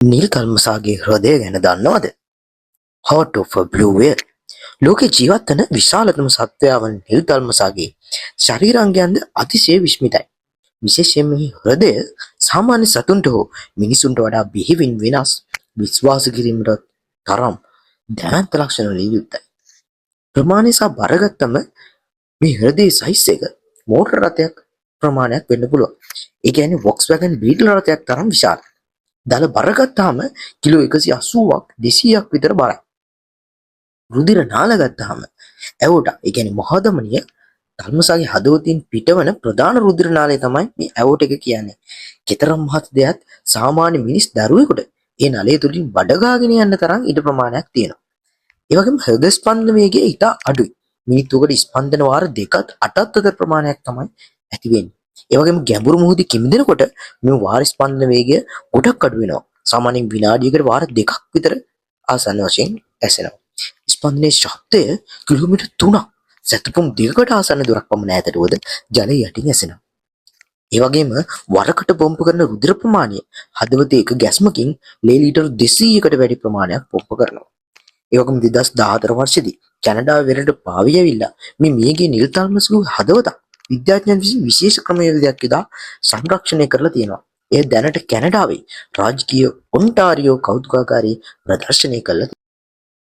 නිල් කල්මසාගේ හෘදය ගැන දන්නවද? Heart of a Blue Whale. ලෝකේ ජීවත් වන විශාලතම සත්වයා වන නිල් කල්මසාගේ ශරීරාංගයන්ද අතිශය විස්මිතයි. විශේෂයෙන්ම මේ හෘදය සාමාන්‍ය සතුන්ට හෝ මිනිසුන්ට වඩා බෙහෙවින් වෙනස් විශ්වාස කිරීමට තරම් දැවැන්ත ලක්ෂණ වලින් යුක්තයි. ප්‍රමාණය සහ බර ගත්තම මේ හෘදයේ සයිස් එක මෝටර රථයක් ප්‍රමාණයක් වෙන්න පුළුවන්. ඒ කියන්නේ Volkswagen Beetle රථයක් තරම් විශාලයි. දල බර ගත්තාම කිලෝ 180ක් 200ක් විතර බරයි. රුධිර නාල ගත්තාම ඇවෝටා ඒ කියන්නේ මහධමනිය ධර්මසාගේ හදවතින් පිටවන ප්‍රධාන රුධිර නාලය තමයි මේ ඇවෝට එක කියන්නේ. කතරම් මහත් දෙයක් සාමාන්‍ය මිනිස් දරුවෙකුට ඒ නලය තුලින් බඩගාගෙන යන්න තරම් ඉඩ ප්‍රමාණයක් තියෙනවා. ඒ වගේම හෘද ස්පන්දන වේගය ඉතා අඩුයි. මිනිත්තුකට ස්පන්දන වාර 2ත් 8ත් අතර ප්‍රමාණයක් තමයි ඇති වෙන්නේ. ඒ වගේම ගැඹුරු මුහුදේ කිමිදෙනකොට මේ වාර ස්පන්දන වේගය ගොඩක් අඩු වෙනවා. සාමාන්‍යයෙන් විනාඩියකට වාර 2ක් විතර ආසන්න වශයෙන් ඇසෙනවා. ස්පන්දනයේ ශබ්දය කිලෝමීටර් 3ක් සැතපුම් 2කට ආසන්න දුරක් පමණ ඈතට වුවද ජලය යටින් ඇසෙනවා. ඒ වගේම වරකට පොම්ප කරන රුධිර ප්‍රමාණය හදවතේ එක ගැස්මකින් ලේ ලීටර් 200කට වැඩි ප්‍රමාණයක් පොම්ප කරනවා. ඒ වගේම 2014 වර්ෂයේදී කැනඩාවේ වෙරළට පාවී ඇවිල්ලා මේ මියගේ නිල් තල්මසගේ හදවත විද්‍යාඥයන් විසින් විශේෂ ක්‍රමවේදයක් යොදා සංරක්ෂණය කරලා තියෙනවා. එය දැනට කැනඩාවේ රාජකීය ඔන්ටාරියෝ කෞතුකාගාරයේ ප්‍රදර්ශනය කළා.